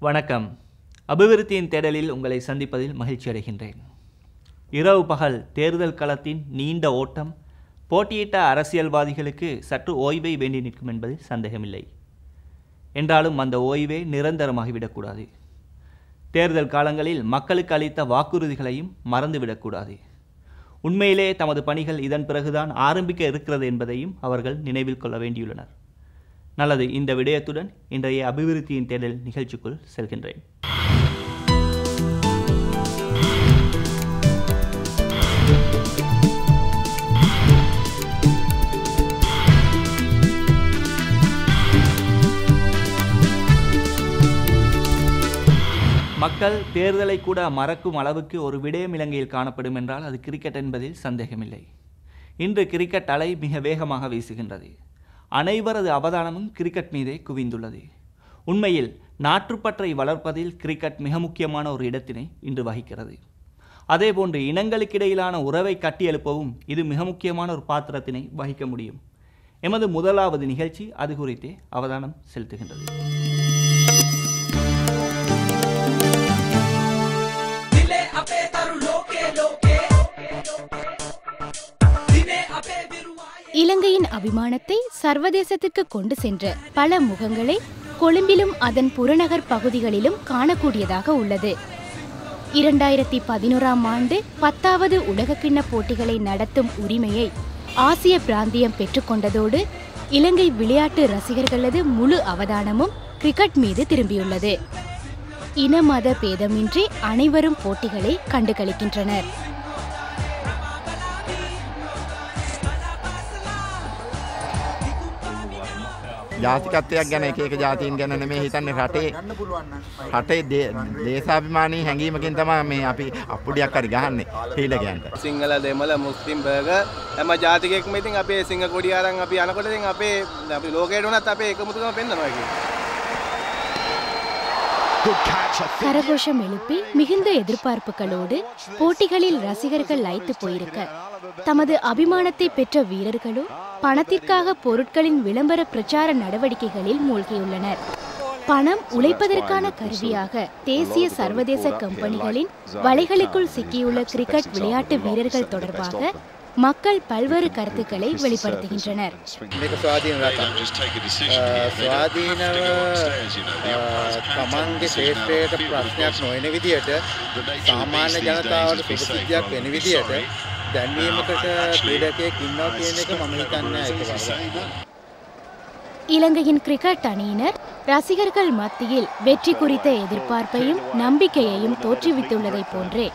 வணக்கம். அபிவிருத்தியின் தேடலில் உங்களை சந்திப்பதில் மகிழ்ச்சி அடைகின்றேன். இரவு பகல் தேர்தல் களத்தின் நீண்ட ஓட்டம் போட்டியிட்ட அரசியல்வாதிகளுக்கு சற்று ஓய்வை வேண்டி நிற்கும் என்பதில் சந்தேகமில்லை. என்றாலும் அந்த ஓய்வே நிரந்தரமாகிவிடக்கூடாது. தேர்தல் காலங்களில் மக்களுக்கு அளித்த வாக்குறுதிகளையும் மறந்துவிடக்கூடாது. உண்மையிலே தமது பணிகள் இதன் பிறகுதான் ஆரம்பிக்க இருக்கிறது என்பதையும் அவர்கள் நினைவில் கொள்ள வேண்டியுள்ளனர். நல்லது, இந்த விடயத்துடன் இன்றைய அபிவிருத்தியின் தேடல் நிகழ்ச்சிக்குள் செல்கின்றேன். மக்கள் தேர்தலை கூட மறக்கும் அளவுக்கு ஒரு விடயம் இலங்கையில் காணப்படும் என்றால் அது கிரிக்கெட் என்பதில் சந்தேகமில்லை. இன்று கிரிக்கெட் அலை மிக வேகமாக வீசுகின்றது. அனைவரது அவதானமும் கிரிக்கெட் மீதே குவிந்துள்ளது. உண்மையில் நாட்டுப்பற்றை வளர்ப்பதில் கிரிக்கெட் மிக முக்கியமான ஒரு இடத்தினை இன்று வகிக்கிறது. அதேபோன்று இனங்களுக்கிடையிலான உறவை கட்டியெழுப்பவும் இது மிக முக்கியமான ஒரு பாத்திரத்தினை வகிக்க முடியும். எமது முதலாவது நிகழ்ச்சி அது குறித்தே அவதானம் செலுத்துகின்றது. இலங்கையின் அபிமானத்தை சர்வதேசத்திற்கு கொண்டு சென்ற பல முகங்களை கொழும்பிலும் அதன் புறநகர் பகுதிகளிலும் காணக்கூடியதாக உள்ளது. 2011ஆம் ஆண்டு 10வது உலகக்கிண்ண போட்டிகளை நடத்தும் உரிமையை ஆசிய பிராந்தியம் பெற்றுக்கொண்டதோடு இலங்கை விளையாட்டு ரசிகர்களது முழு அவதானமும் கிரிக்கெட் மீது திரும்பியுள்ளது. இன மத பேதமின்றி அனைவரும் போட்டிகளை கண்டுகளிக்கின்றனர். ජාතිකත්වයක් ගැන එක ජාතීන් ගැන නෙමෙයි හිතන්නේ රටේ දේශාභිමානී හැඟීමකින් තමයි මේ අපි අප්පුඩියක් හරි ගහන්නේ ශ්‍රීලකයන්ට. සිංහල දෙමළ මුස්ලිම් බර්ගර් හැම ජාතිකයෙක්ම ඉතින් අපේ සිංහ කොඩිය අරන් අපි යනකොට ඉතින් අපේ ලෝකයට උනත් අපේ එකමුතුකම පෙන්නනවා කියන්නේ. கரகோஷம் எழுப்பி மிகுந்த எதிர்பார்ப்புகளோடு போட்டிகளில் ரசிகர்கள் லயித்து போயிருக்க, தமது அபிமானத்தை பெற்ற வீரர்களோ பணத்திற்காக பொருட்களின் விளம்பர பிரச்சார நடவடிக்கைகளில் மூழ்கியுள்ளனர். பணம் உழைப்பதற்கான கருவியாக தேசிய சர்வதேச கம்பெனிகளின் வலைகளுக்குள் சிக்கியுள்ள கிரிக்கெட் விளையாட்டு வீரர்கள் தொடர்பாக மக்கள் பல்வேறு கருத்துக்களை வெளிப்படுத்துகின்றனர். තමන්ගේ ශේෂ්ත්‍රයට ප්‍රශ්නයක් නොවන විදියට සාමාන්‍ය ජනතාවට සුබසිද්ධියක් වෙන විදියට දැන්වීමකට ක්‍රීඩකයෙක් ඉන්නවා කියන එක මම හිතන්නේ ඒක. இலங்கையின் கிரிக்கெட் அணியினர் ரசிகர்கள் மத்தியில் வெற்றி குறித்த எதிர்பார்ப்பையும் நம்பிக்கையையும் தோற்றுவித்துள்ளதை போன்றே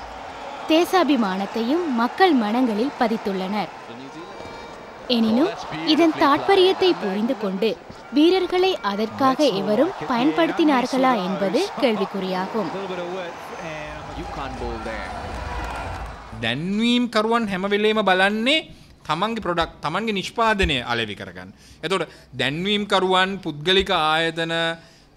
தேசாபிமானத்தையும் மக்கள் மனங்களில் பதித்துள்ளனர். எனினும் இதன் தாற்பயத்தை புரிந்து கொண்டு வீரர்களை அதற்காக எவரும் பயன்படுத்தினார்களா என்பது கேள்விக்குறியாகும். දැන්වීම් කරුවන් හැම වෙලේම බලන්නේ තමන්ගේ ප්‍රොඩක්ට් තමන්ගේ නිෂ්පාදනය අලෙවි කරගන්න. එතකොට දැන්වීම් කරුවන් පුද්ගලික ආයතන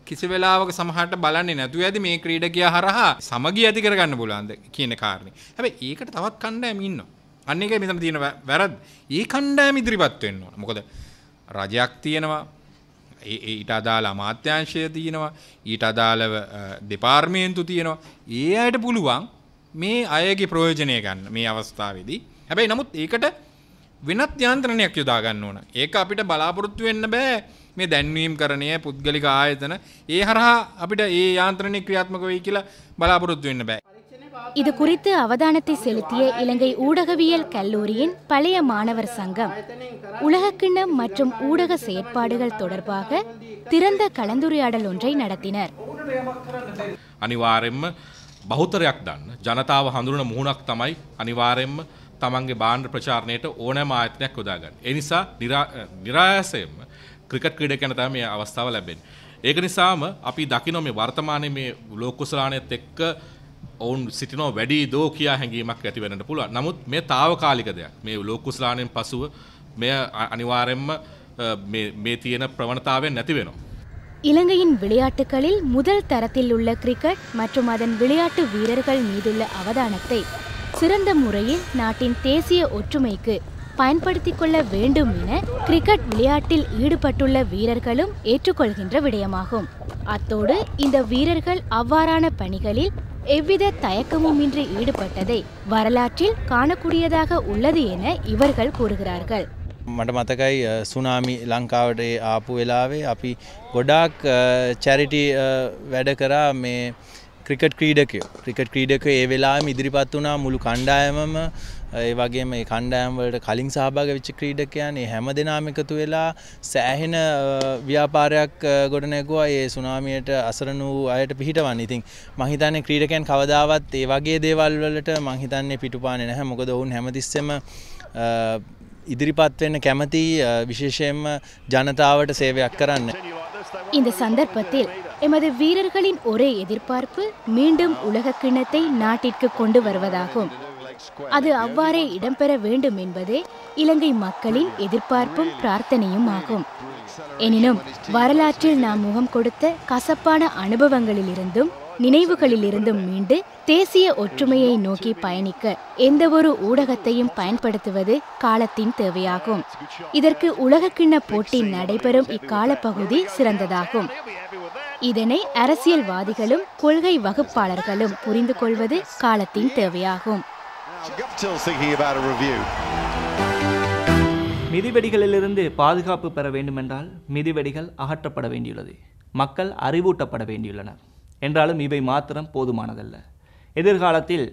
කිසි වෙලාවක සමහරට බලන්නේ නැතුව ඇති මේ ක්‍රීඩකයා හරහා සමගිය ඇති කරගන්න පුළුවන්ද කියන කාරණේ. හැබැයි ඒකට තවත් කණ්ඩායම් ඉන්නවා. අන්න ඒකයි මෙතන තියෙන වැරද්ද. ඒ කණ්ඩායම ඉදිරිපත් වෙන්න ඕන. මොකද රජයක් තියෙනවා, ඊට අදාළ අමාත්‍යාංශය තියෙනවා, ඊට අදාළව දෙපාර්තමේන්තු තියෙනවා. ඒ අයට පුළුවන් මේ අයගේ ප්‍රයෝජනය ගන්න මේ අවස්ථාවේදී. හැබැයි නමුත් ඒකට වෙනත් යාන්ත්‍රණයක් යොදා ගන්න ඕන. ඒක අපිට බලාපොරොත්තු වෙන්න බෑ. මේ දැන්වීම් කරණය පුද්ගලික ආයතන ඒ හරහා අපිට ඒ යාන්ත්‍රණය ක්‍රියාත්මක වෙයි කියලා බලාපොරොත්තු වෙන්න බෑ. இது குறித்து அவதானத்தை செலுத்திய இலங்கை ஊடகவியல் கல்லூரியின் பழைய மாணவர் சங்கம் உலகக்கிண்ணம் மற்றும் ஊடக செயற்பாடுகள் தொடர்பாக திறந்த கலந்துரையாடல் ஒன்றை நடத்தினர். අනිවාර්යෙන්ම බහුතරයක් දන්න ජනතාව හඳුනන මුහුණක් තමයි අනිවාර්යෙන්ම තමන්ගේ බාණ්ඩ ප්‍රචාරණයට ඕනෑම ආයතනයක් යොදා ගන්න. ඒ නිසා නිරායාසයෙන්ම ක්‍රිකට් ක්‍රීඩකයන්ට තමයි මේ අවස්ථාව ලැබෙන්නේ. ඒක නිසාම අපි දකිනවා මේ වර්තමානයේ මේ ලෝක කුසලානයත් එක්ක ඔවුන් සිටිනවා වැඩි දෝ කියා හැඟීමක් ඇති වෙන්නට පුළුවන්. නමුත් මේ తాවකාලික දෙයක්. මේ ලෝක කුසලානයෙන් පසුව මේ අනිවාර්යෙන්ම මේ තියෙන ප්‍රවණතාවය නැති වෙනවා. இலங்கையின் விளையாட்டுகளில் முதல் தரத்தில் உள்ள கிரிக்கெட் மற்றும் அதன் விளையாட்டு வீரர்கள் மீதுள்ள அவதானத்தை சிறந்த முறையில் நாட்டின் தேசிய ஒற்றுமைக்கு பயன்படுத்திக் கொள்ள வேண்டும் என கிரிக்கெட் விளையாட்டில் ஈடுபட்டுள்ள வீரர்களும் ஏற்றுக்கொள்கின்ற விடயமாகும். அத்தோடு இந்த வீரர்கள் அவ்வாறான பணிகளில் எவ்வித தயக்கமுமின்றி ஈடுபட்டதை வரலாற்றில் காணக்கூடியதாக உள்ளது என இவர்கள் கூறுகிறார்கள். මට මතකයි සුනාමි ලංකාවට ආපු වෙලාවේ අපි ගොඩාක් චැරිටි වැඩ කරා මේ ක්‍රිකට් ක්‍රීඩකයෝ ඒ වෙලාවෙම ඉදිරිපත් වුණා මුළු කණ්ඩායමම ඒ වගේම මේ කණ්ඩායම් වලට කලින් සහභාගී වෙච්ච ක්‍රීඩකයන් ඒ හැම දෙනාම එකතු වෙලා සෑහෙන ව්‍යාපාරයක් ගොඩනැගුවා ඒ සුනාමියට අසරණ වූ අයට පිහිටවන්න. ඉතින් මම හිතන්නේ ක්‍රීඩකයන් කවදාවත් ඒ වගේ දේවල් වලට මම හිතන්නේ පිටුපාන්නේ නැහැ. මොකද ඔවුන් හැමතිස්සෙම ඉදිරිපත් වෙන්න කැමති විශේෂයෙන්ම ජනතාවට சேவைයක් කරන්න. இந்த சந்தர்ப்பத்தில் எமது வீரர்களின் ஒரே எதிர்பார்ப்பு மீண்டும் உலக கிண்ணத்தை நாட்டிற்கு கொண்டு வருவதாகும். அது அவ்வாறே இடம்பெற வேண்டும் என்பதே இலங்கை மக்களின் எதிர்பார்ப்பும் பிரார்த்தனையும் ஆகும். எனினும் வரலாற்றில் நாம் முகம் கொடுத்த கசப்பான அனுபவங்களிலிருந்தும் நினைவுகளிலிருந்தும் மீண்டு தேசிய ஒற்றுமையை நோக்கி பயணிக்க எந்தவொரு ஊடகத்தையும் பயன்படுத்துவது காலத்தின் தேவையாகும். இதற்கு உலகக்கிண்ண போட்டி நடைபெறும் இக்கால பகுதி சிறந்ததாகும். இதனை அரசியல்வாதிகளும் கொள்கை வகுப்பாளர்களும் புரிந்து கொள்வது காலத்தின் தேவையாகும். மிதிவெடிகளிலிருந்து பாதுகாப்பு பெற வேண்டுமென்றால் மிதிவெடிகள் அகற்றப்பட வேண்டியுள்ளது. மக்கள் அறிவூட்டப்பட வேண்டியுள்ளனர். என்றாலும் இவை மாத்திரம் போதுமானதல்ல. எதிர்காலத்தில்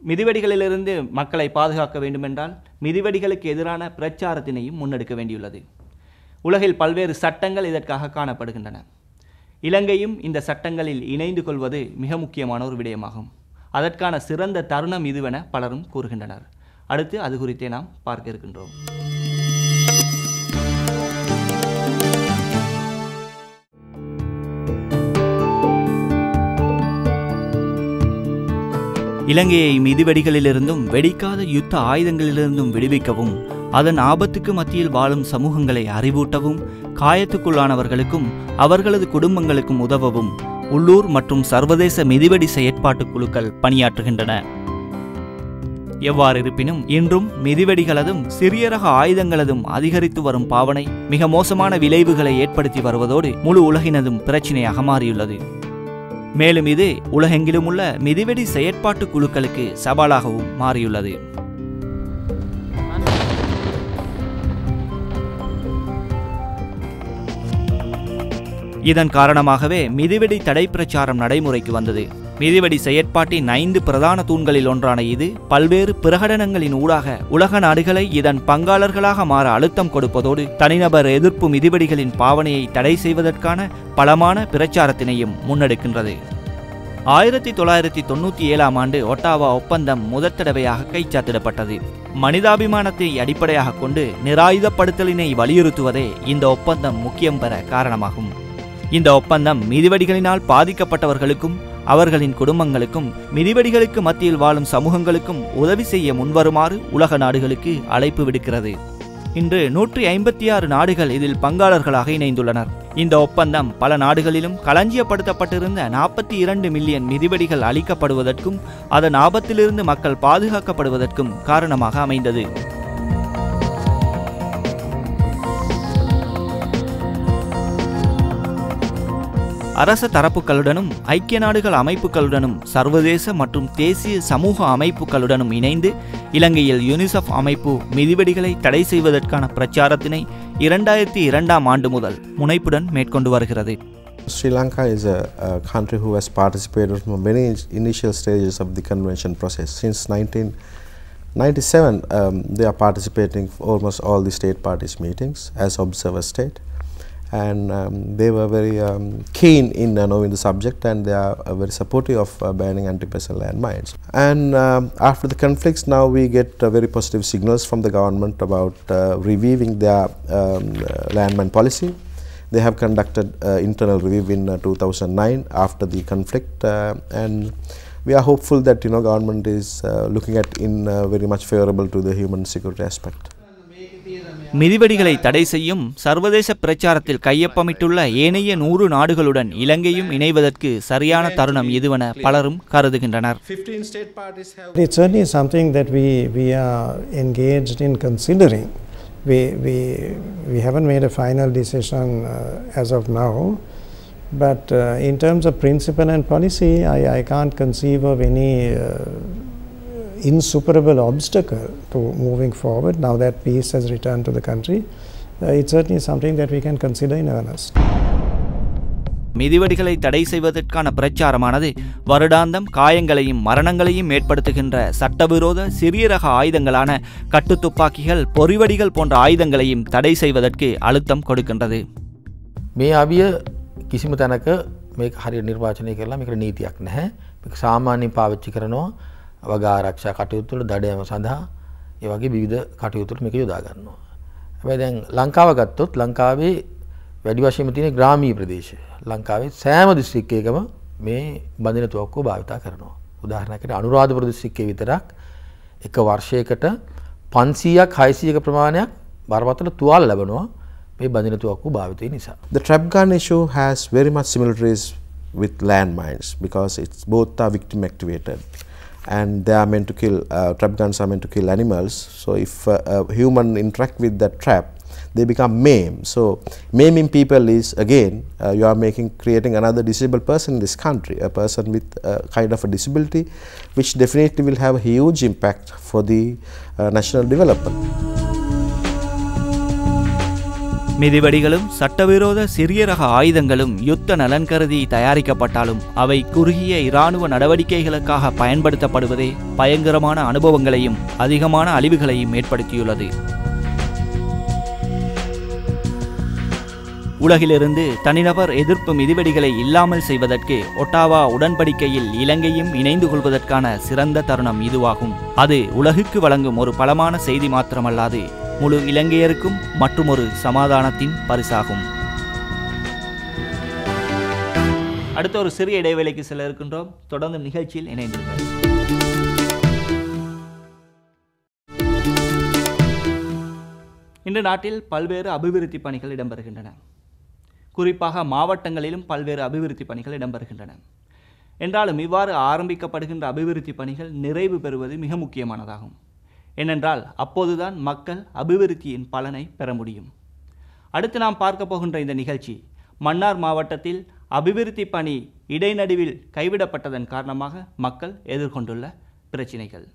மிதிவெடிகளிலிருந்து மக்களை பாதுகாக்க வேண்டுமென்றால் மிதிவெடிகளுக்கு எதிரான பிரச்சாரத்தினையும் முன்னெடுக்க வேண்டியுள்ளது. உலகில் பல்வேறு சட்டங்கள் இதற்காக காணப்படுகின்றன. இலங்கையும் இந்த சட்டங்களில் இணைந்து கொள்வது மிக முக்கியமான ஒரு விடயமாகும். அதற்கான சிறந்த தருணம் இதுவென பலரும் கூறுகின்றனர். அடுத்து அது குறித்தே நாம் பார்க்க இருக்கின்றோம். இலங்கையை மிதிவெடிகளிலிருந்தும் வெடிக்காத யுத்த ஆயுதங்களிலிருந்தும் விடுவிக்கவும் அதன் ஆபத்துக்கு மத்தியில் வாழும் சமூகங்களை அறிவூட்டவும் காயத்துக்குள்ளானவர்களுக்கும் அவர்களது குடும்பங்களுக்கும் உதவவும் உள்ளூர் மற்றும் சர்வதேச மிதிவெடி செயற்பாட்டு குழுக்கள் பணியாற்றுகின்றன. எவ்வாறு இருப்பினும் இன்றும் மிதிவெடிகளதும் சிறிய ரக ஆயுதங்களதும் அதிகரித்து வரும் பாவனை மிக மோசமான விளைவுகளை ஏற்படுத்தி வருவதோடு முழு உலகினதும் பிரச்சினையாக மாறியுள்ளது. மேலும் இது உலகெங்கிலும் உள்ள மிதிவெடி செயற்பாட்டு குழுக்களுக்கு சவாலாகவும் மாறியுள்ளது. இதன் காரணமாகவே மிதிவெடி தடை பிரச்சாரம் நடைமுறைக்கு வந்தது. மிதிவெடி செயற்பாட்டின் 5 பிரதான தூண்களில் ஒன்றான இது பல்வேறு பிரகடனங்களின் ஊடாக உலக நாடுகளை இதன் பங்காளர்களாக மாற அழுத்தம் கொடுப்பதோடு தனிநபர் எதிர்ப்பு மிதிவெடிகளின் பாவனையை தடை செய்வதற்கான பலமான பிரச்சாரத்தினையும் முன்னெடுக்கின்றது. 1997ஆம் ஆண்டு ஒட்டாவா ஒப்பந்தம் முதற் தடவையாக கைச்சாத்திடப்பட்டது. மனிதாபிமானத்தை அடிப்படையாக கொண்டு நிராயுதப்படுத்தலினை வலியுறுத்துவதே இந்த ஒப்பந்தம் முக்கியம் பெற காரணமாகும். இந்த ஒப்பந்தம் மிதிவெடிகளினால் பாதிக்கப்பட்டவர்களுக்கும் அவர்களின் குடும்பங்களுக்கும் மிதிவெடிகளுக்கு மத்தியில் வாழும் சமூகங்களுக்கும் உதவி செய்ய முன்வருமாறு உலக நாடுகளுக்கு அழைப்பு விடுக்கிறது. இன்று 156 நாடுகள் இதில் பங்காளர்களாக இணைந்துள்ளனர். இந்த ஒப்பந்தம் பல நாடுகளிலும் களஞ்சியப்படுத்தப்பட்டிருந்த 42 மில்லியன் மிதிவெடிகள் அளிக்கப்படுவதற்கும் அதன் ஆபத்திலிருந்து மக்கள் பாதுகாக்கப்படுவதற்கும் காரணமாக அமைந்தது. அரச தரப்புகளுடனும் ஐக்கிய நாடுகள் அமைப்புகளுடனும் சர்வதேச மற்றும் தேசிய சமூக அமைப்புகளுடனும் இணைந்து இலங்கையில் யூனிசெஃப் அமைப்பு மிதிவெடிகளை தடை செய்வதற்கான பிரச்சாரத்தினை 2002ஆம் ஆண்டு முதல் முனைப்புடன் மேற்கொண்டு வருகிறது. Sri Lanka is a country who has participated from many initial stages of the convention process. Since 1997, they are participating almost all the state parties meetings as observer state. And they were very keen in knowing the subject, and they are very supportive of banning anti-personnel landmines. And after the conflicts, now we get very positive signals from the government about reviewing their landmine policy. They have conducted internal review in 2009 after the conflict, and we are hopeful that government is looking at in very much favorable to the human security aspect. மிதிவெடிகளை தடை செய்யும் சர்வதேச பிரச்சாரத்தில் கையொப்பமிட்டுள்ள ஏனைய 100 நாடுகளுடன் இலங்கையும் இணைவதற்கு சரியான தருணம் இதுவென பலரும் கருதுகின்றனர். It's certainly something that we are engaged in considering. We haven't made a final decision as of now, But in terms of principle and policy, I can't conceive of any insuperable obstacle to moving forward now that peace has returned to the country. It's certainly something that we can consider in earnest. மிதிவெடிகளை தடை செய்வதற்கான பிரச்சாரமானது வருடாந்தம் காயங்களையும் மரணங்களையும் ஏற்படுத்துகின்ற சட்டவிரோத சிறிய ரக ஆயுதங்களான கட்டுத்துப்பாக்கிகள், பொறிவடிகள் போன்ற ஆயுதங்களையும் தடை செய்வதற்கு அழுத்தம் கொடுக்கின்றது. මේ අවිය කිසිම තැනක මේක හරියට නිර්වාචනය කරලා මේකට නීතියක් නැහැ. මේක සාමාන්‍යයෙන් පාවිච්චි කරනවා වගා ආරක්ෂා කටයුතු වල දඩයම සඳහා ඒ වගේ විවිධ කටයුතු වලට මේක යොදා ගන්නවා. හැබැයි දැන් ලංකාව ගත්තොත් ලංකාවේ වැඩි වශයෙන්ම තියෙන ග්‍රාමීය ප්‍රදේශ. ලංකාවේ සෑම දිස්ත්‍රික්කයකම මේ බඳින තුවක්කුව භාවිතා කරනවා. උදාහරණයකට අනුරාධපුර දිස්ත්‍රික්කයේ විතරක් එක වර්ෂයකට 500ක් 600ක ප්‍රමාණයක් බරපතල තුවාල ලැබෙනවා මේ බඳින තුවක්කුව භාවිතය නිසා. The trap gun issue has very much similarities with landmines because it's both are victim activated and they are meant to kill, trap guns are meant to kill animals. So if a human interact with that trap, they become maimed. So maiming people is again you are creating another disabled person in this country, a person with a kind of a disability, which definitely will have a huge impact for the national development. மிதிவெடிகளும் சட்டவிரோத சிறிய ரக ஆயுதங்களும் யுத்த நலன் கருதி தயாரிக்கப்பட்டாலும் அவை குறுகிய இராணுவ நடவடிக்கைகளுக்காக பயன்படுத்தப்படுவதே பயங்கரமான அனுபவங்களையும் அதிகமான அழிவுகளையும் ஏற்படுத்தியுள்ளது. உலகிலிருந்து தனிநபர் எதிர்ப்பு மிதிவெடிகளை இல்லாமல் செய்வதற்கு ஒட்டாவா உடன்படிக்கையில் இலங்கையும் இணைந்து கொள்வதற்கான சிறந்த தருணம் இதுவாகும். அது உலகுக்கு வழங்கும் ஒரு பலமான செய்தி மாத்திரமல்லாது முழு இலங்கையருக்கும் மற்றுமொரு சமாதானத்தின் பரிசாகும். அடுத்த ஒரு சிறிய இடைவேளைக்கு செல்ல இருக்கின்றோம். தொடர்ந்து நிகழ்ச்சியில் இணைந்திருக்கிறோம். இன்று நாட்டில் பல்வேறு அபிவிருத்தி பணிகள் இடம்பெறுகின்றன. குறிப்பாக மாவட்டங்களிலும் பல்வேறு அபிவிருத்தி பணிகள் இடம்பெறுகின்றன. என்றாலும் இவ்வாறு ஆரம்பிக்கப்படுகின்ற அபிவிருத்தி பணிகள் நிறைவு பெறுவது மிக முக்கியமானதாகும். ஏனென்றால் அப்போதுதான் மக்கள் அபிவிருத்தியின் பலனை பெற முடியும். அடுத்து நாம் பார்க்க போகின்ற இந்த நிகழ்ச்சி மன்னார் மாவட்டத்தில் அபிவிருத்தி பணி இடைநடுவில் கைவிடப்பட்டதன் காரணமாக மக்கள் எதிர்கொண்டுள்ள பிரச்சினைகள்.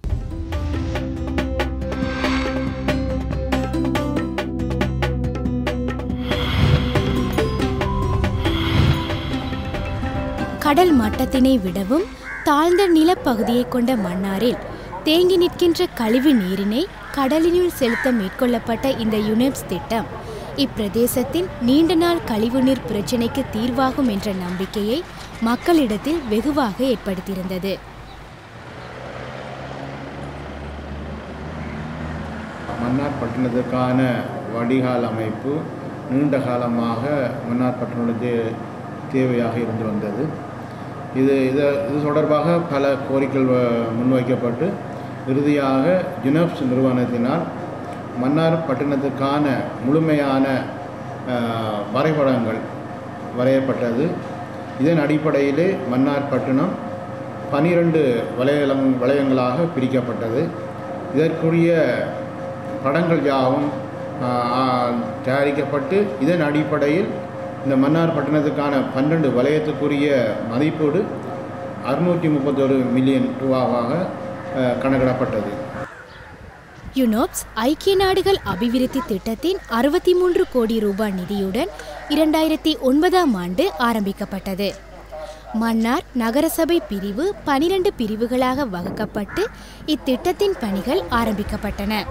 கடல் மட்டத்தினை விடவும் தாழ்ந்த நிலப்பகுதியை கொண்ட மன்னாரில் தேங்கி நிற்கின்ற கழிவு நீரினை கடலினுள் செலுத்த மேற்கொள்ளப்பட்ட இந்த யுனெப்ஸ் திட்டம் இப்பிரதேசத்தின் நீண்ட நாள் கழிவுநீர் பிரச்சினைக்கு தீர்வாகும் என்ற நம்பிக்கையை மக்களிடத்தில் வெகுவாக ஏற்படுத்தியிருந்தது. மன்னார் பட்டணத்துக்கான வடிகால் அமைப்பு நீண்ட காலமாக மன்னார் பட்டணத்துக்கு தேவையாக இருந்து வந்தது. இது தொடர்பாக பல கோரிக்கைகள் முன்வைக்கப்பட்டு இறுதியாக யுனெப்ஸ் நிறுவனத்தினால் மன்னார் பட்டணத்துக்கான முழுமையான வரைபடங்கள் வரையப்பட்டது. இதன் அடிப்படையிலே மன்னார் பட்டணம் 12 வலயங்களாக பிரிக்கப்பட்டது. இதற்குரிய படங்கள் யாவும் தயாரிக்கப்பட்டு இதன் அடிப்படையில் இந்த மன்னார் பட்டணத்துக்கான 12 வலயத்துக்குரிய மதிப்பீடு 631 மில்லியன் ரூபாவாக கணக்கிடப்பட்டது. யுனெப்ஸ் ஐக்கிய நாடுகள் அபிவிருத்தி திட்டத்தின் 63 கோடி ரூபாய் நிதியுடன் 2009ஆம் ஆண்டு ஆரம்பிக்கப்பட்டது. மன்னார் நகரசபை பிரிவு 12 பிரிவுகளாக வகுக்கப்பட்டு இத்திட்டத்தின் பணிகள் ஆரம்பிக்கப்பட்டன.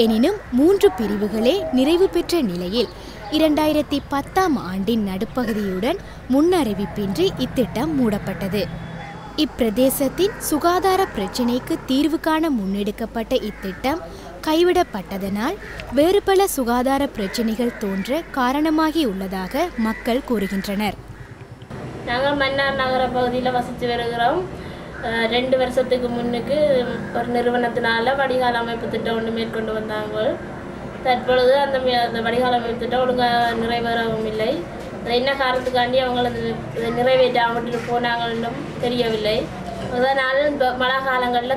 எனினும் 3 பிரிவுகளே நிறைவு பெற்ற நிலையில் 2010ஆம் ஆண்டின் நடுப்பகுதியுடன் முன்னறிவிப்பின்றி இத்திட்டம் மூடப்பட்டது. இப்பிரதேசத்தின் சுகாதார பிரச்சினைக்கு தீர்வு காண முன்னெடுக்கப்பட்ட இத்திட்டம் கைவிடப்பட்டதனால் வேறு பல சுகாதார பிரச்சினைகள் தோன்ற காரணமாகியுள்ளதாக மக்கள் கூறுகின்றனர். நாங்கள் மன்னார் நகர பகுதியில் வசித்து வருகிறோம். 2 வருஷத்துக்கு முன்னுக்கு ஒரு நிறுவனத்தினால வடிகால் அமைப்பு திட்டம் ஒன்று மேற்கொண்டு வந்தாங்க. தற்பொழுது அந்த வடிகால் அமைப்பு திட்டம் ஒழுங்காக நிறைவேறவும் இல்லை. என்ன காரணத்துக்காண்டி அவங்கள நிறைவேற்றாமட்டு போனாங்கன்னும் தெரியவில்லை. அதனால் இப்போ மழை காலங்களில்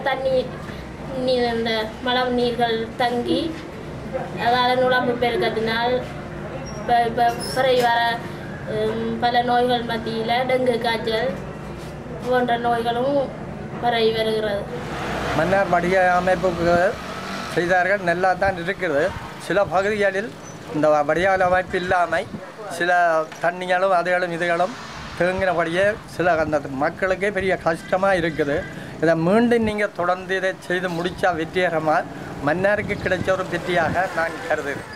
இந்த மழை நீர்கள் தங்கி அதால் நுழம்பு பெருக்கத்தினால் இப்போ பிறகு வர பல நோய்கள் மத்தியில் டெங்கு காய்ச்சல் போன்ற நோய்களும் பரவி வருகிறது. மன்னார் வடிகால் அமைப்புகள் செய்தார்கள், நல்லா தான் இருக்கிறது. சில பகுதிகளில் இந்த வடிகால் அமைப்பு இல்லாமல் சில தண்ணிகளும் அதுகளும் இதுகளும் தேங்கினபடியே சில அந்த மக்களுக்கே பெரிய கஷ்டமாக இருக்குது. இதை மீண்டும் நீங்கள் தொடர்ந்து இதை செய்து முடித்தா வெற்றிகரமாக மன்னாருக்கு கிடைச்ச ஒரு வெற்றியாக நான் கருதுகிறேன்.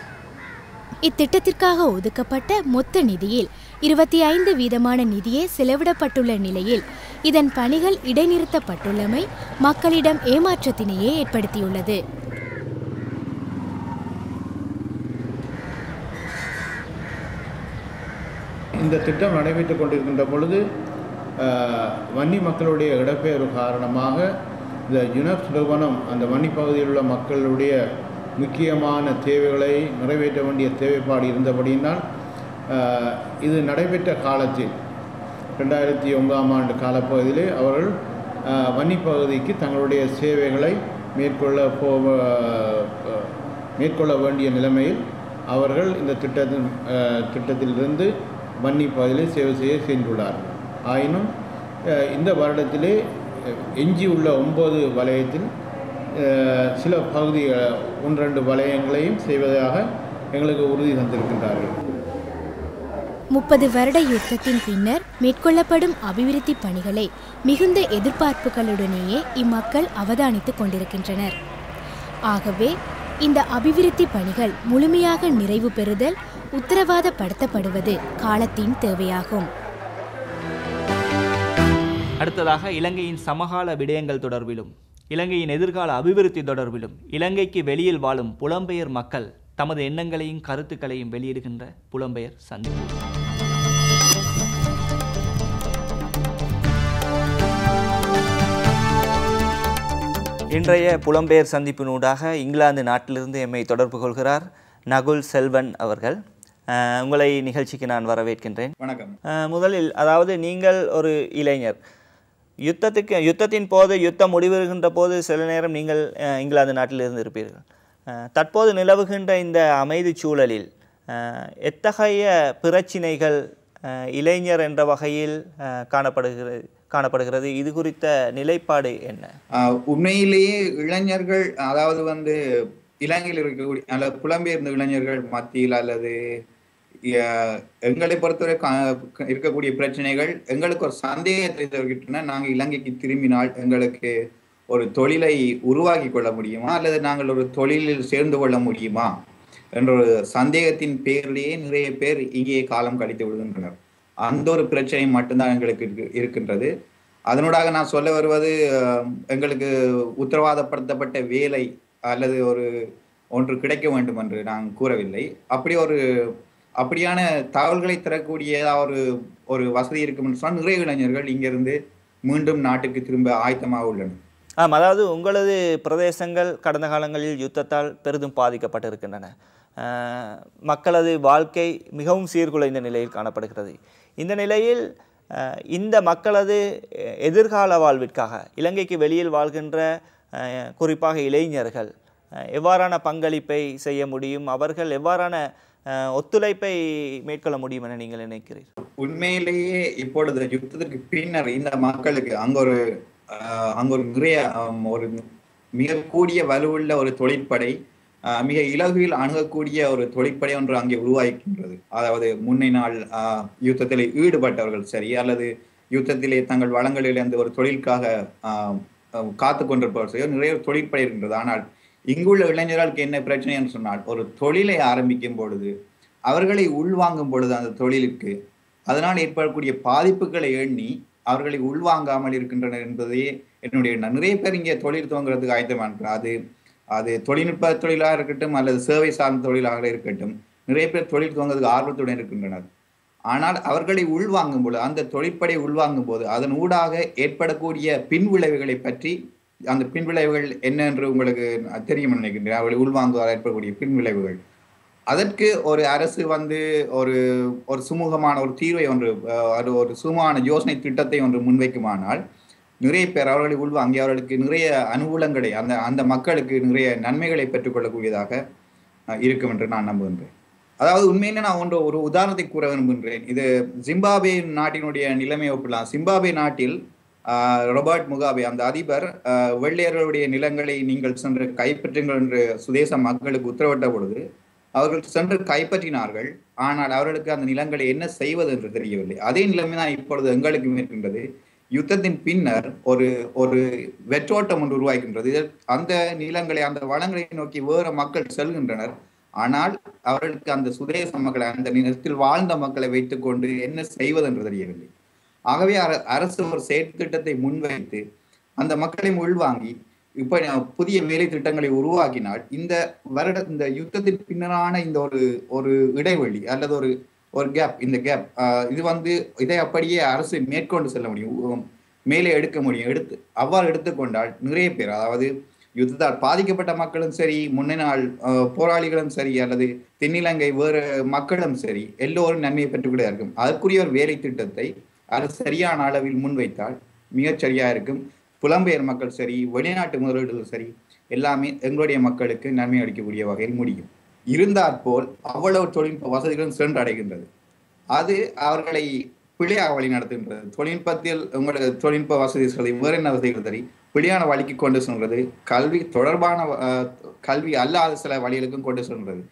இத்திட்டத்திற்காக ஒதுக்கப்பட்ட மொத்த நிதியில் 25% நிதியே செலவிடப்பட்டுள்ள நிலையில் இதன் பணிகள் இடைநிறுத்தப்பட்டுள்ளமை மக்களிடம் ஏமாற்றத்தினையே ஏற்படுத்தியுள்ளது. இந்த திட்டம் நடைபெற்றுக் கொண்டிருக்கின்ற பொழுது வன்னி மக்களுடைய இடப்பெயர்வு காரணமாக இந்த யுனெப் நிறுவனம் அந்த வன்னி பகுதியில் உள்ள மக்களுடைய முக்கியமான தேவைகளை நிறைவேற்ற வேண்டிய தேவைப்பாடு இருந்தபடியினால் இது நடைபெற்ற காலத்தில் 2009ஆம் ஆண்டு காலப்பகுதியிலே அவர்கள் வன்னி பகுதிக்கு தங்களுடைய சேவைகளை மேற்கொள்ள வேண்டிய நிலைமையில் அவர்கள் இந்த திட்டத்திலிருந்து வன்னி பகுதியில் சேவை செய்ய சென்றுள்ளார்கள். ஆயினும் இந்த வருடத்திலே எஞ்சியுள்ள 9 வலயத்தில் சில பகுதிகள் 1-2 வலயங்களையும் செய்வதாக எங்களுக்கு உறுதி தந்திருக்கின்றார்கள். 30 வருட யுத்தத்தின் பின்னர் மேற்கொள்ளப்படும் அபிவிருத்தி பணிகளை மிகுந்த எதிர்பார்ப்புகளுடனேயே இம்மக்கள் அவதானித்துக் கொண்டிருக்கின்றனர். ஆகவே இந்த அபிவிருத்தி பணிகள் முழுமையாக நிறைவு பெறுதல் உத்தரவாதப்படுத்தப்படுவது காலத்தின் தேவையாகும். அடுத்ததாக இலங்கையின் சமகால விடயங்கள் தொடர்பிலும் இலங்கையின் எதிர்கால அபிவிருத்தி தொடர்பிலும் இலங்கைக்கு வெளியில் வாழும் புலம்பெயர் மக்கள் தமது எண்ணங்களையும் கருத்துக்களையும் வெளியிடுகின்ற புலம்பெயர் சந்திப்பு. இன்றைய புலம்பெயர் சந்திப்பினூடாக இங்கிலாந்து நாட்டிலிருந்து எம்மை தொடர்பு கொள்கிறார் நகுல் செல்வன் அவர்கள். உங்களை நிகழ்ச்சிக்கு நான் வரவேற்கின்றேன். வணக்கம். முதலில் அதாவது நீங்கள் ஒரு இளைஞர், யுத்தத்தின் போது யுத்தம் முடிவுகின்ற போது சில நேரம் நீங்கள் இங்கிலாந்து நாட்டில் இருந்து இருப்பீர்கள். தற்போது நிலவுகின்ற இந்த அமைதி சூழலில் எத்தகைய பிரச்சினைகள் இளைஞர் என்ற வகையில் காணப்படுகிறது? இது குறித்த நிலைப்பாடு என்ன? உண்மையிலேயே இளைஞர்கள், அதாவது இலங்கையில் இருக்கக்கூடிய அல்லது புலம்பெயர்ந்த இளைஞர்கள் மத்தியில் அல்லது எங்களை பொறுத்தவரை இருக்கக்கூடிய பிரச்சனைகள் எங்களுக்கு ஒரு சந்தேகத்தை தருகின்றன. நாங்கள் இலங்கைக்கு திரும்பினால் எங்களுக்கு ஒரு தொழிலை உருவாக்கி கொள்ள முடியுமா அல்லது நாங்கள் ஒரு தொழிலில் சேர்ந்து கொள்ள முடியுமா என்ற ஒரு சந்தேகத்தின் பேரிலேயே நிறைய பேர் இங்கேயே காலம் கழித்து விடுகின்றனர். அந்த ஒரு பிரச்சனை மட்டும்தான் எங்களுக்கு இருக்கின்றது. அதனூடாக நான் சொல்ல வருவது, எங்களுக்கு உத்தரவாதப்படுத்தப்பட்ட வேலை அல்லது ஒன்று கிடைக்க வேண்டும் என்று நான் கூறவில்லை. அப்படியான தகவல்களை தரக்கூடிய ஒரு வசதி இருக்கும் என்று சொன்னால் நிறைய இளைஞர்கள் இங்கிருந்து மீண்டும் நாட்டுக்கு திரும்ப ஆயத்தமாக உள்ளனர். அதாவது உங்களது பிரதேசங்கள் கடந்த காலங்களில் யுத்தத்தால் பெரிதும் பாதிக்கப்பட்டிருக்கின்றன. மக்களது வாழ்க்கை மிகவும் சீர்குலைந்த நிலையில் காணப்படுகிறது. இந்த நிலையில் இந்த மக்களது எதிர்கால வாழ்விற்காக இலங்கைக்கு வெளியில் வாழ்கின்ற குறிப்பாக இளைஞர்கள் எவ்வாறான பங்களிப்பை செய்ய முடியும்? அவர்கள் எவ்வாறான ஒத்துழைப்பை மேற்கொள்ள முடியும் என நீங்கள் நினைக்கிறீர்கள்? உண்மையிலேயே இப்பொழுது யுத்தத்திற்கு பின்னர் இந்த மக்களுக்கு அங்கு ஒரு மிக கூடிய வலுவுள்ள ஒரு தொழிற்படை, மிக இலகுவில் அணுகக்கூடிய ஒரு தொழிற்படை ஒன்று அங்கே உருவாகின்றது. அதாவது முன்னை நாள் யுத்தத்தில் ஈடுபட்டவர்கள் சரி அல்லது யுத்தத்திலே தங்கள் வளங்களிலிருந்து ஒரு தொழிலுக்காக காத்து கொண்டிருப்பவர்கள் சரி நிறைய தொழிற்படை இருக்கின்றது. ஆனால் இங்குள்ள இளைஞர்களுக்கு என்ன பிரச்சனை என்று சொன்னால், ஒரு தொழிலை ஆரம்பிக்கும் பொழுது அவர்களை உள்வாங்கும் பொழுது அந்த தொழிலுக்கு அதனால் ஏற்படக்கூடிய பாதிப்புகளை எண்ணி அவர்களை உள்வாங்காமல் இருக்கின்றனர் என்பதையே என்னுடைய நிறைய பேர் இங்கே தொழில் துவங்குறதுக்கு ஆயத்தமாக அது தொழில்நுட்ப தொழிலாக இருக்கட்டும் அல்லது சேவை சார்ந்த தொழிலாக இருக்கட்டும், நிறைய பேர் தொழில் துவங்குறதுக்கு ஆர்வத்துடன் இருக்கின்றனர். ஆனால் அவர்களை உள்வாங்கும் போது, அந்த தொழிற்படை உள்வாங்கும் போது அதன் ஊடாக ஏற்படக்கூடிய பின்விளைவுகளை பற்றி, அந்த பின்விளைவுகள் என்ன என்று உங்களுக்கு தெரியும் நினைக்கின்றேன். அவர்களை உள்வாங்குவதால் ஏற்படக்கூடிய பின்விளைவுகள், அதற்கு ஒரு அரசு ஒரு சுமூகமான ஒரு தீர்வை ஒரு சுமூகமான யோசனை திட்டத்தை முன்வைக்குமானால் நிறைய பேர் அவர்களை உள்வாங்கி அவர்களுக்கு நிறைய அனுகூலங்களை அந்த மக்களுக்கு நிறைய நன்மைகளை பெற்றுக்கொள்ளக்கூடியதாக இருக்கும் என்று நான் நம்புகின்றேன். அதாவது உண்மையிலே நான் ஒரு உதாரணத்தை கூற விரும்புகின்றேன். இது ஜிம்பாப்வே நாட்டினுடைய நிலைமையை ஒப்பிடலாம். ஜிம்பாப்வே நாட்டில் ராபர்ட் முகாபே அந்த அதிபர் வெள்ளையர்களுடைய நிலங்களை நீங்கள் சென்று கைப்பற்றுங்கள் என்று சுதேச மக்களுக்கு உத்தரவிட்ட பொழுது அவர்கள் சென்று கைப்பற்றினார்கள். ஆனால் அவர்களுக்கு அந்த நிலங்களை என்ன செய்வது என்று தெரியவில்லை. அதே நிலைமை தான் இப்பொழுது எங்களுக்கு இருக்கின்றது. யுத்தத்தின் பின்னர் ஒரு வெற்றோட்டம் ஒன்று உருவாகின்றது. அந்த நிலங்களை அந்த வளங்களை நோக்கி வேறு மக்கள் செல்கின்றனர். ஆனால் அவர்களுக்கு அந்த சுதேச மக்களை அந்த நிலத்தில் வாழ்ந்த மக்களை வைத்துக்கொண்டு என்ன செய்வது என்று தெரியவில்லை. ஆகவே அரசு ஒரு செயற்திட்டத்தை முன்வைத்து அந்த மக்களை உள்வாங்கி இப்ப புதிய வேலை திட்டங்களை உருவாக்கினால் இந்த யுத்தத்தின் பின்னரான இந்த ஒரு இடைவெளி அல்லது ஒரு கேப், இந்த கேப் இதை அப்படியே அரசு மேற்கொண்டு செல்ல முடியும், மேலே எடுக்க முடியும். அவ்வாறு எடுத்துக்கொண்டால் நிறைய பேர், அதாவது யுத்தத்தால் பாதிக்கப்பட்ட மக்களும் சரி, முன்னாள் போராளிகளும் சரி, அல்லது தென்னிலங்கை வேறு மக்களும் சரி, எல்லோரும் நன்மையை பெற்றுக்கிட்டே இருக்கும். அதற்குரிய ஒரு வேலை திட்டத்தை அரசு சரியான அளவில் முன்வைத்தால் மிகச்சரியா இருக்கும். புலம்பெயர் மக்கள் சரி, வெளிநாட்டு முதலீடுகள் சரி, எல்லாமே எங்களுடைய மக்களுக்கு நன்மை அளிக்கக்கூடிய வகையில் முடியும். இருந்தாற்போல் அவ்வளவு தொழில்நுட்ப வசதிகளும் சென்றடைகின்றது. அது அவர்களை பிழையாக வழி நடத்துகின்றது. தொழில்நுட்பத்தில் உங்களுக்கு தொழில்நுட்ப வசதி சரி, வேறு என்ன வசதிகள் சரி, பிழையான வழிக்கு கொண்டு செல்வது, கல்வி தொடர்பான கல்வி அல்லாத சில வழிகளுக்கும் கொண்டு செல்கிறது.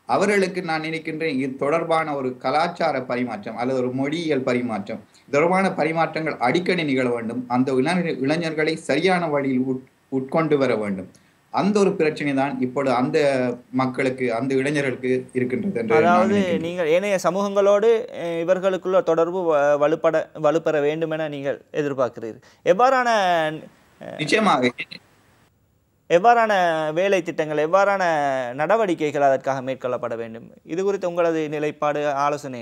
அவர்களுக்கு நான் நினைக்கின்றேன் இது தொடர்பான ஒரு கலாச்சார பரிமாற்றம் அல்லது ஒரு மொழியியல் பரிமாற்றம், தொடர்பான பரிமாற்றங்கள் அடிக்கடி நிகழ வேண்டும். அந்த இளைஞர்களை சரியான வழியில் உட்கொண்டு வர வேண்டும். அந்த ஒரு பிரச்சனை தான் இப்பொழுது அந்த மக்களுக்கு, அந்த இளைஞர்களுக்கு இருக்கின்றது. அதாவது நீங்கள் ஏனைய சமூகங்களோடு இவர்களுக்குள்ள தொடர்பு வலுப்பெற வேண்டும் என நீங்கள் எதிர்பார்க்கிறீர்கள். எவ்வாறான வேலை திட்டங்கள், எவ்வாறான நடவடிக்கைகள் அதற்காக மேற்கொள்ளப்பட வேண்டும்? இது குறித்து உங்களது நிலைப்பாடு, ஆலோசனை?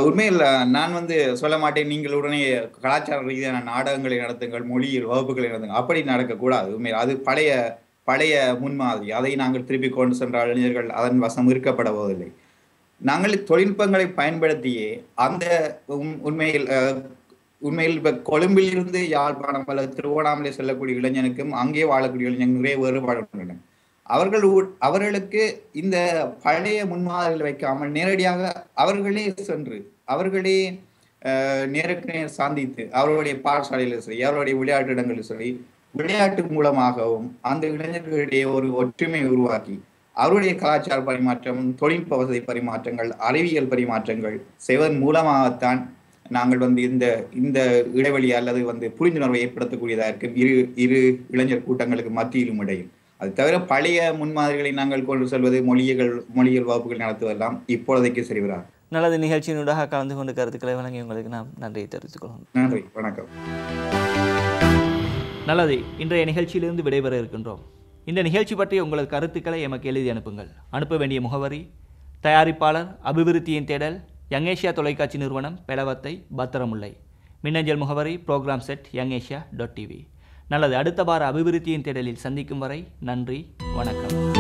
உண்மையில் நான் சொல்ல மாட்டேன் நீங்கள் உடனே கலாச்சார ரீதியான நாடகங்களை நடத்துங்கள், மொழியில் வகுப்புகளை நடத்துங்கள், அப்படி நடக்கக்கூடாது. உண்மையில் அது பழைய முன்மாதிரி. அதை நாங்கள் திருப்பி கொண்டு சென்ற இளைஞர்கள் அதன் வசம் இருக்கப்பட போவதில்லை. நாங்கள் தொழில்நுட்பங்களை பயன்படுத்தியே அந்த உண்மையில் இப்ப கொழும்பில் இருந்து யாழ்ப்பாணம் அல்லது திருவோணாமலை செல்லக்கூடிய இளைஞனுக்கும் அங்கே வாழக்கூடிய இளைஞர் நிறைய வேறுபாடு உள்ளன. அவர்களுக்கு இந்த பழைய முன்மாதிரிகள் வைக்காமல் நேரடியாக அவர்களே சென்று அவர்களே நேருக்கு நேர் சந்தித்து அவர்களுடைய பாடசாலையிலும் சரி, அவருடைய விளையாட்டு இடங்களிலும் சரி, விளையாட்டு மூலமாகவும் அந்த இளைஞர்களிடையே ஒரு ஒற்றுமை உருவாக்கி அவருடைய கலாச்சார பரிமாற்றம், தொழில்நுட்ப வசதி பரிமாற்றங்கள், அறிவியல் பரிமாற்றங்கள் செய்வதன் மூலமாகத்தான் நாங்கள் இந்த இடைவெளி அல்லது புரிந்துணர்வை ஏற்படுத்தக்கூடியதாக இருக்கும் இரு இளைஞர் கூட்டங்களுக்கு மத்தியிலும் இடையில். அது தவிர பழைய முன்மாதிரிகளை நாங்கள் கொண்டு செல்வது, மொழியியல் வகுப்புகள் நடத்துவதெல்லாம் இப்பொழுதைக்கு சரிவராது. நல்லது. நிகழ்ச்சியினூடாக கலந்து கொண்டு கருத்துக்களை வழங்கி உங்களுக்கு நாம் நன்றியை தெரிவித்துக் கொள்கிறோம். நன்றி, வணக்கம். நல்லது. இன்றைய நிகழ்ச்சியிலிருந்து விடைபெற இருக்கின்றோம். இந்த நிகழ்ச்சி பற்றி உங்களது கருத்துக்களை எமக்கு எழுதி அனுப்புங்கள். அனுப்ப வேண்டிய முகவரி: தயாரிப்பாளர் அபிவிருத்தியின் தேடல், யங் ஏஷியா தொலைக்காட்சி நிறுவனம், பெலவத்தை, பத்திரமுல்லை. மின்னஞ்சல் முகவரி: program@youngasia.tv. நல்லது. அடுத்த வார அபிவிருத்தியின் தேடலில் சந்திக்கும் வரை நன்றி, வணக்கம்.